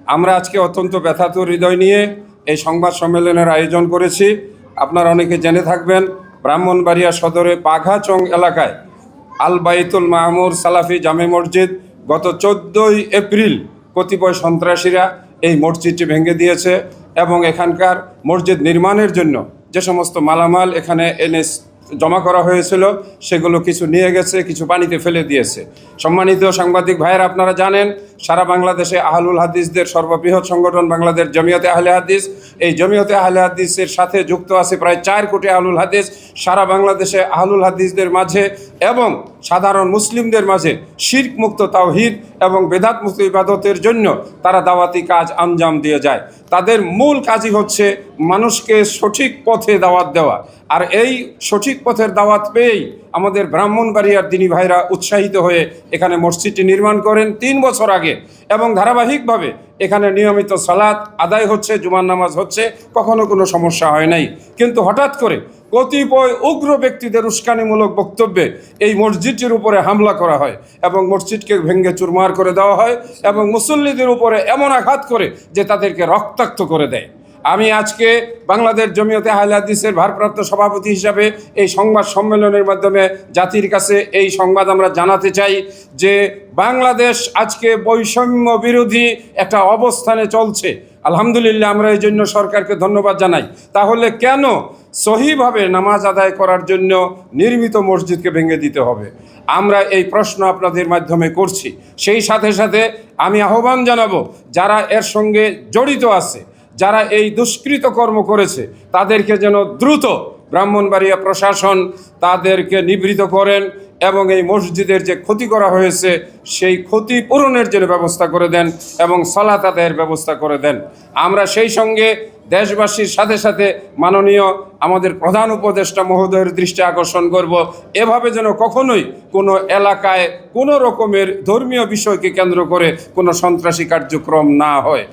আমরা আজকে অত্যন্ত ব্যথাতুর হৃদয় নিয়ে এই সংবাদ সম্মেলনের আয়োজন করেছি। আপনারা অনেকে জেনে থাকবেন, ব্রাহ্মণবাড়িয়া সদরে বাঘাচং এলাকায় আল বাইতুল মামুর সালাফি জামে মসজিদ গত 14ই এপ্রিল কতিপয় সন্ত্রাসীরা এই মসজিদটি ভেঙে দিয়েছে এবং এখানকার মসজিদ নির্মাণের জন্য যে সমস্ত মালামাল এখানে এনে জমা করা হয়েছিল সেগুলো কিছু নিয়ে গেছে, কিছু পানিতে ফেলে দিয়েছে। সম্মানিত সাংবাদিক ভাইয়েরা, আপনারা জানেন সারা বাংলাদেশে আহলুল হাদিসদের সর্ববৃহৎ সংগঠন বাংলাদেশ জমিয়তে আহলে হাদিস। এই জমিয়তে আহলে হাদিসের সাথে যুক্ত আছে প্রায় 4 কোটি আহলুল হাদিস। সারা বাংলাদেশে আহলুল হাদিসদের মাঝে এবং সাধারণ মুসলিমদের মাঝে শিরক মুক্ত তাওহীদ এবং বেদাত মুক্ত ইবাদতের জন্য তারা দাওয়াতি কাজ আঞ্জাম দিয়ে যায়। তাদের মূল কাজই হচ্ছে মানুষকে সঠিক পথে দাওয়াত দেওয়া। আর এই সঠিক পথের দাওয়াত পেয়েই আমাদের ব্রাহ্মণবাড়িয়ার দিনী ভাইরা উৎসাহিত হয়ে এখানে মসজিদটি নির্মাণ করেন 3 বছর আগে এবং ধারাবাহিকভাবে এখানে নিয়মিত সালাত আদায় হচ্ছে, জুমার নামাজ হচ্ছে, কখনো কোনো সমস্যা হয় নাই। কিন্তু হঠাৎ করে কতিপয় উগ্র ব্যক্তিদের উস্কানিমূলক বক্তব্যে এই মসজিদটির উপরে হামলা করা হয় এবং মসজিদকে ভেঙে চুরমার করে দেওয়া হয় এবং মুসল্লিদের উপরে এমন আঘাত করে যে তাদেরকে রক্তাক্ত করে দেয়। আমি আজকে বাংলাদেশ জমিয়তে আহলে হাদিসের ভারপ্রাপ্ত সভাপতি হিসাবে এই সংবাদ সম্মেলনের মাধ্যমে জাতির কাছে এই সংবাদ আমরা জানাতে চাই যে বাংলাদেশ আজকে বৈষম্য বিরোধী একটা অবস্থানে চলছে। আলহামদুলিল্লাহ, আমরা এই জন্য সরকারকে ধন্যবাদ জানাই। তাহলে কেন সহিভাবে নামাজ আদায় করার জন্য নির্মিত মসজিদকে ভেঙে দিতে হবে? আমরা এই প্রশ্ন আপনাদের মাধ্যমে করছি। সেই সাথে সাথে আমি আহ্বান জানাবো যারা এর সঙ্গে জড়িত আছে, যারা এই দুষ্কৃত কর্ম করেছে, তাদেরকে যেন দ্রুত ব্রাহ্মণবাড়িয়া প্রশাসন তাদেরকে নিবৃত্ত করেন এবং এই মসজিদের যে ক্ষতি করা হয়েছে সেই ক্ষতি পূরণের জন্য ব্যবস্থা করে দেন এবং সালাত আদায়ের ব্যবস্থা করে দেন। আমরা সেই সঙ্গে দেশবাসীর সাথে সাথে মাননীয় আমাদের প্রধান উপদেষ্টা মহোদয়ের দৃষ্টি আকর্ষণ করব, এভাবে যেন কখনোই কোনো এলাকায় কোনো রকমের ধর্মীয় বিষয়কে কেন্দ্র করে কোনো সন্ত্রাসী কার্যক্রম না হয়।